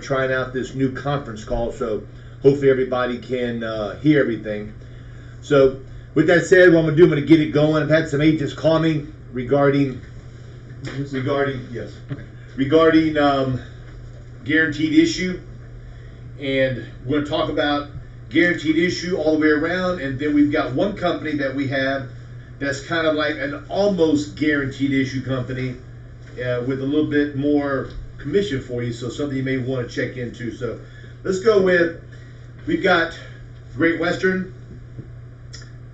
we're trying out this new conference call, so hopefully everybody can hear everything. So with that said, what I'm going to get it going. I've had some agents call me regarding guaranteed issue, and we're going to talk about guaranteed issue all the way around, and then we've got one company that we have that's kind of like an almost guaranteed issue company with a little bit more commission for you, so something you may want to check into. So let's go with, we've got Great Western,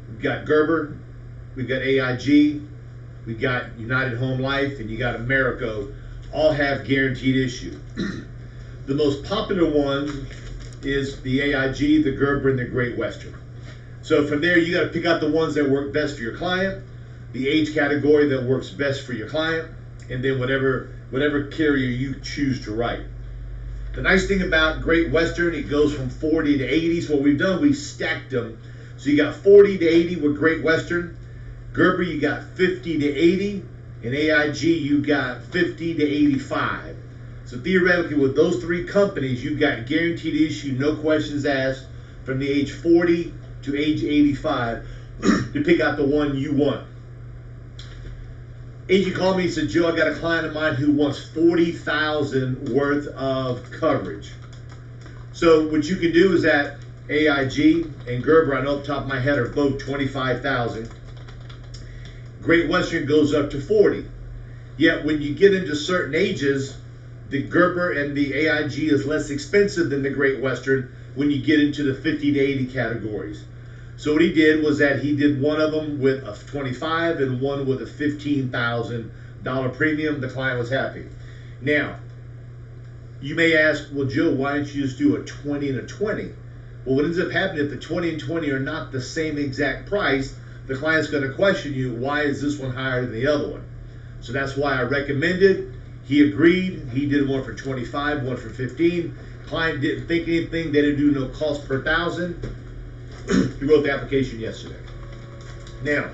we've got Gerber, we've got AIG, we've got United Home Life, and you got Americo, all have guaranteed issue. The most popular one is the AIG, the Gerber, and the Great Western. So from there, you got to pick out the ones that work best for your client, the age category that works best for your client, and then whatever carrier you choose to write. The nice thing about Great Western, it goes from 40 to 80. So what we've done, we stacked them. So you got 40 to 80 with Great Western. Gerber, you got 50 to 80. And AIG, you got 50 to 85. So theoretically, with those three companies, you've got guaranteed issue, no questions asked, from the age 40 to age 85 to pick out the one you want. Agent called me and said, Joe, I got a client of mine who wants $40,000 worth of coverage. So what you can do is that AIG and Gerber, I know off the top of my head, are both $25,000. Great Western goes up to 40. Yet when you get into certain ages, the Gerber and the AIG is less expensive than the Great Western when you get into the 50 to 80 categories. So what he did was that he did one of them with a 25 and one with a $15,000 premium. The client was happy. Now, you may ask, well, Joe, why didn't you just do a 20 and a 20? Well, what ends up happening if the 20 and 20 are not the same exact price, the client's going to question you, why is this one higher than the other one? So that's why I recommended. He agreed. He did one for 25, one for 15. Client didn't think anything. They didn't do no cost per thousand. He wrote the application yesterday. Now,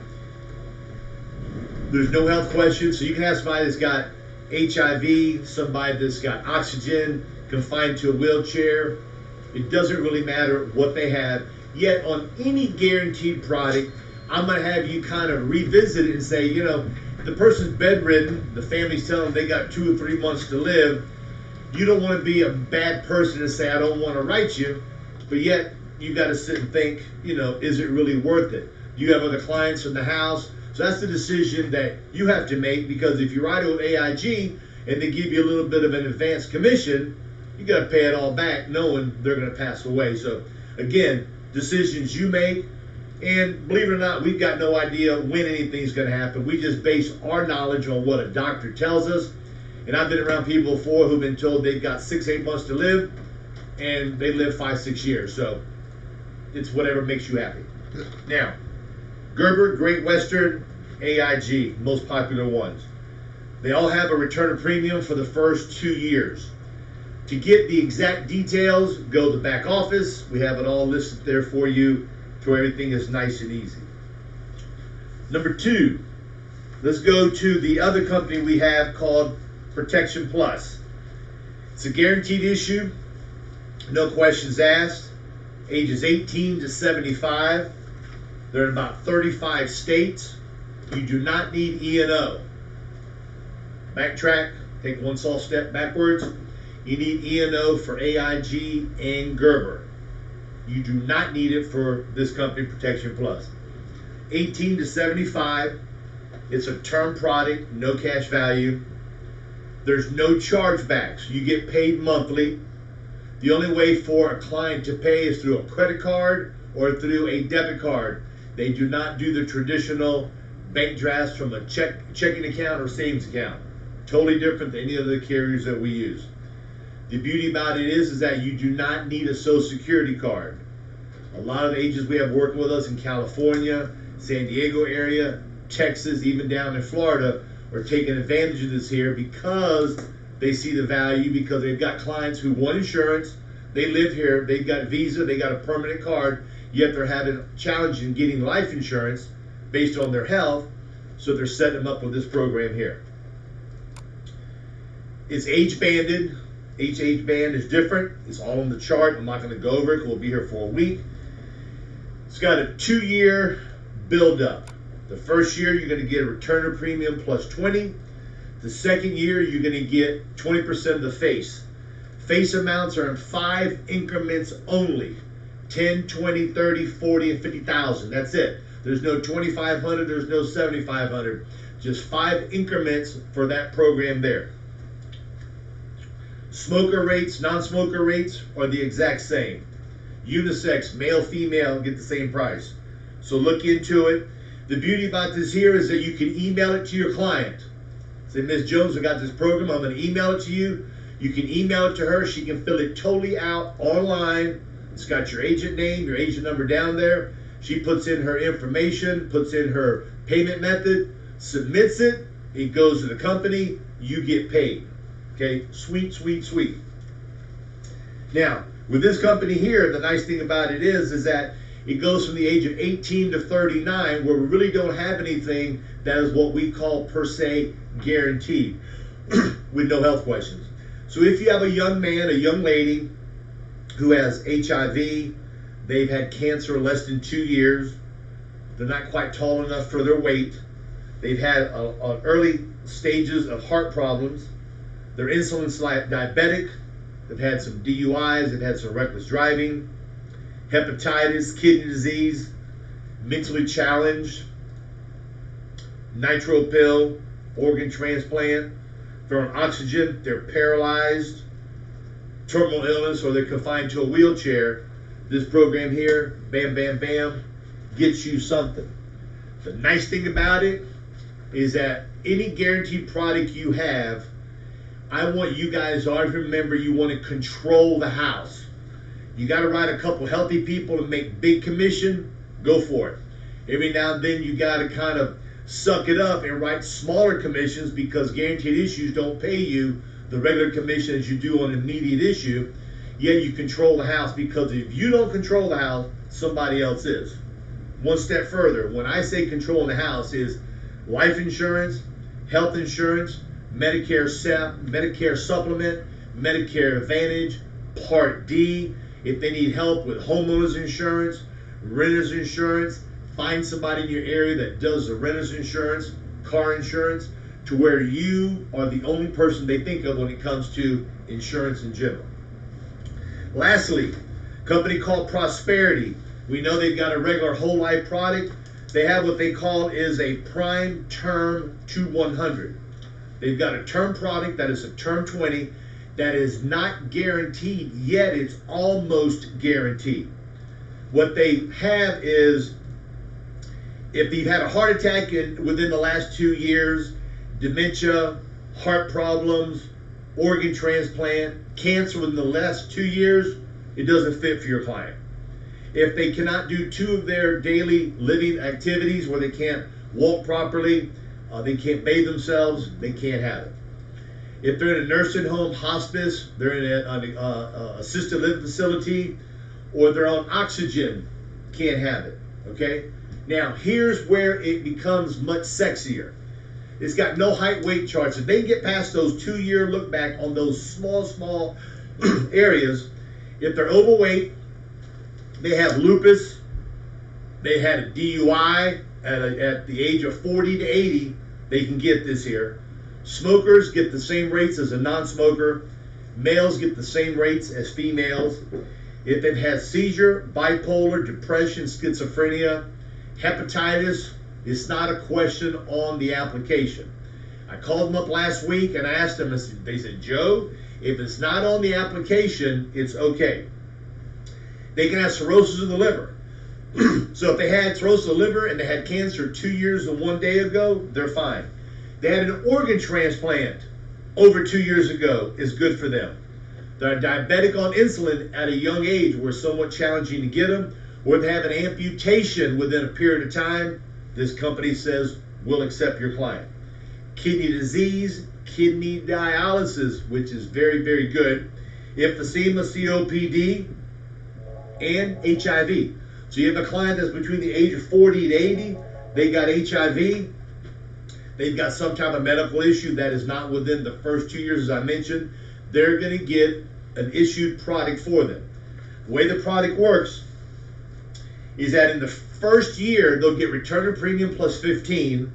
there's no health questions, so you can ask somebody that's got HIV, somebody that's got oxygen, confined to a wheelchair. It doesn't really matter what they have. Yet on any guaranteed product, I'm going to have you kind of revisit it and say, you know, the person's bedridden, the family's telling them they got 2 or 3 months to live. You don't want to be a bad person and say, I don't want to write you, but yet you got to sit and think, you know, is it really worth it? Do you have other clients in the house? So that's the decision that you have to make, because if you write it with AIG and they give you a little bit of an advance commission, you got to pay it all back knowing they're going to pass away. So again, decisions you make. And believe it or not, we've got no idea when anything's going to happen. We just base our knowledge on what a doctor tells us. And I've been around people before who've been told they've got 6-8 months to live, and they live 5-6 years. So it's whatever makes you happy. Now, Gerber, Great Western, AIG, most popular ones. They all have a return of premium for the first 2 years. To get the exact details, go to the back office. We have it all listed there for you, so everything is nice and easy. Number 2, let's go to the other company we have called Protection Plus. It's a guaranteed issue, no questions asked, ages 18 to 75. They're in about 35 states. You do not need E&O. Backtrack, take one small step backwards. You need E&O for AIG and Gerber. You do not need it for this company, Protection Plus. 18 to 75, it's a term product, no cash value. There's no chargebacks. You get paid monthly. The only way for a client to pay is through a credit card or through a debit card. They do not do the traditional bank drafts from a checking account or savings account. Totally different than any other carriers that we use. The beauty about it is that you do not need a Social Security card. A lot of the agents we have working with us in California, San Diego area, Texas, even down in Florida, are taking advantage of this here because they see the value, because they've got clients who want insurance, they live here, they've got Visa, they got a permanent card, yet they're having a challenge in getting life insurance based on their health, so they're setting them up with this program here. It's age banded, Each age band is different. It's all on the chart. I'm not going to go over it because we'll be here for a week. It's got a 2-year build-up. The first year, you're going to get a return of premium plus 20. The second year, you're going to get 20% of the face. Face amounts are in 5 increments only. 10, 20, 30, 40, and 50,000. That's it. There's no 2,500. There's no 7,500. Just 5 increments for that program there. Smoker rates, non-smoker rates are the exact same. Unisex, male, female, get the same price. So look into it. The beauty about this here is that you can email it to your client. Say, Ms. Jones, I got this program. I'm going to email it to you. You can email it to her. She can fill it totally out online. It's got your agent name, your agent number down there. She puts in her information, puts in her payment method, submits it. It goes to the company. You get paid. Okay, sweet, sweet, sweet. Now, with this company here, the nice thing about it is that it goes from the age of 18 to 39, where we really don't have anything that is what we call per se guaranteed with no health questions. So if you have a young man, a young lady who has HIV, they've had cancer less than 2 years, they're not quite tall enough for their weight, they've had early stages of heart problems, they're insulin diabetic, they've had some DUIs, they've had some reckless driving, hepatitis, kidney disease, mentally challenged, nitro pill, organ transplant, they're on oxygen, they're paralyzed, terminal illness, or they're confined to a wheelchair. This program here, bam, bam, bam, gets you something. The nice thing about it is that any guaranteed product you have, I want you guys to always remember you want to control the house. You got to write a couple healthy people and make big commission, go for it. Every now and then you got to kind of suck it up and write smaller commissions, because guaranteed issues don't pay you the regular commission as you do on an immediate issue, yet you control the house, because if you don't control the house, somebody else is. One step further, when I say controlling the house, is life insurance, health insurance, Medicare supplement, Medicare Advantage, Part D. If they need help with homeowners insurance, renters insurance, find somebody in your area that does the renters insurance, car insurance, to where you are the only person they think of when it comes to insurance in general. Lastly, a company called Prosperity. We know they've got a regular whole life product. They have what they call is a prime term to 100. They've got a term product that is a term 20 that is not guaranteed, yet it's almost guaranteed. What they have is, if you've had a heart attack within the last 2 years, dementia, heart problems, organ transplant, cancer within the last 2 years, it doesn't fit for your client. If they cannot do 2 of their daily living activities, where they can't walk properly, they can't bathe themselves, they can't have it. If they're in a nursing home, hospice, they're in an assisted living facility, or they're on oxygen, can't have it, okay? Now, here's where it becomes much sexier. It's got no height weight charts. If they can get past those 2-year look back on those small areas, if they're overweight, they have lupus, they had a DUI at the age of 40 to 80, they can get this here. Smokers get the same rates as a non-smoker. Males get the same rates as females. If they've had seizure, bipolar, depression, schizophrenia, hepatitis, it's not a question on the application. I called them up last week and I asked them, they said, Joe, if it's not on the application, it's okay. They can have cirrhosis of the liver. So if they had cirrhosis of the liver and they had cancer 2 years and 1 day ago, they're fine. They had an organ transplant over 2 years ago, is good for them. They're diabetic on insulin at a young age, where it's somewhat challenging to get them, or they have an amputation within a period of time, this company says we'll accept your client. Kidney disease, kidney dialysis, which is very, very good. Emphysema, COPD, and HIV. So you have a client that's between the age of 40 to 80, they got HIV, they've got some type of medical issue that is not within the first 2 years, as I mentioned. they're going to get an issued product for them. The way the product works is that in the first year, they'll get return of premium plus 15.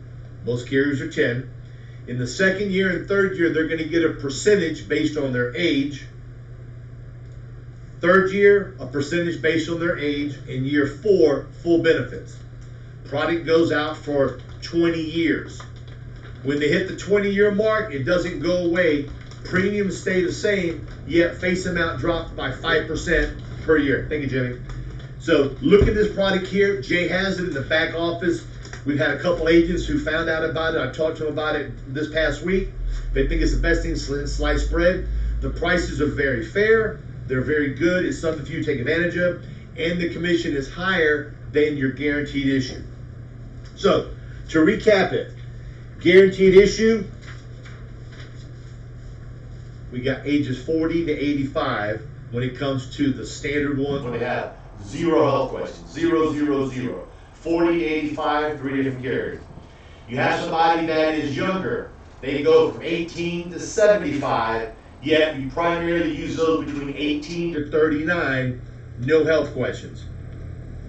Most carriers are 10. In the second year and third year, they're going to get a percentage based on their age. Third year, a percentage based on their age. In year 4, full benefits. Product goes out for 20 years. When they hit the 20-year mark, it doesn't go away. Premiums stay the same, yet face amount dropped by 5% per year. Thank you, Jimmy. So look at this product here. Jay has it in the back office. We've had a couple agents who found out about it. I talked to them about it this past week. They think it's the best thing since sliced bread. The prices are very fair. They're very good. It's something for you to take advantage of. And the commission is higher than your guaranteed issue. So to recap it, guaranteed issue, we got ages 40 to 85 when it comes to the standard one. When they have zero health questions, 0, 0, 0. 40 to 85, 3 different carriers. You have somebody that is younger. They go from 18 to 75, yet you primarily use those between 18 to 39, no health questions.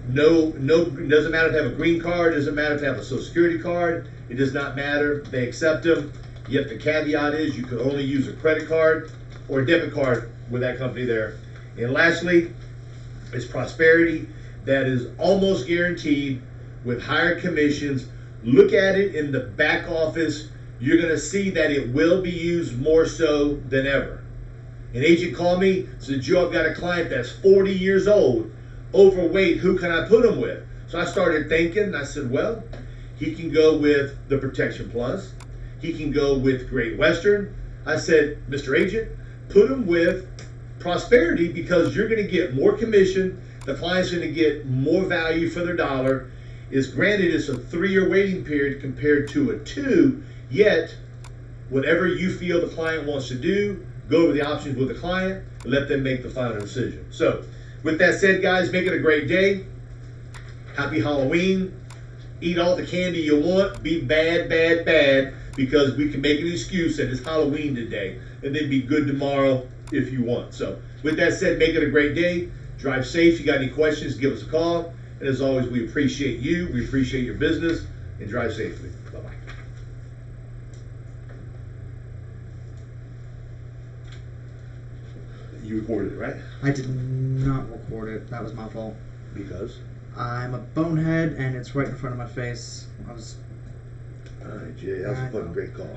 No, doesn't matter if they have a green card, doesn't matter if they have a social security card, it does not matter, they accept them. Yet the caveat is you can only use a credit card or a debit card with that company there. And lastly, it's Prosperity that is almost guaranteed with higher commissions. Look at it in the back office. You're going to see that it will be used more so than ever. An agent called me, said, Joe, I've got a client that's 40 years old, overweight, who can I put him with? So I started thinking, and I said, well, he can go with the Protection Plus. He can go with Great Western. I said, Mr. Agent, put him with Prosperity because you're going to get more commission. The client's going to get more value for their dollar. Is granted, it's a 3-year waiting period compared to a 2, yet whatever you feel the client wants to do, go over the options with the client and let them make the final decision. So with that said, guys, make it a great day. Happy Halloween. Eat all the candy you want. Be bad, bad, bad, because we can make an excuse that it's Halloween today and then be good tomorrow if you want. So with that said, make it a great day. Drive safe. If you got any questions, give us a call. And as always, we appreciate you. We appreciate your business. And drive safely. Bye-bye. You recorded it, right? I did not record it. That was my fault. Because? I'm a bonehead, and it's right in front of my face. All right, Jay. That was a fucking great call.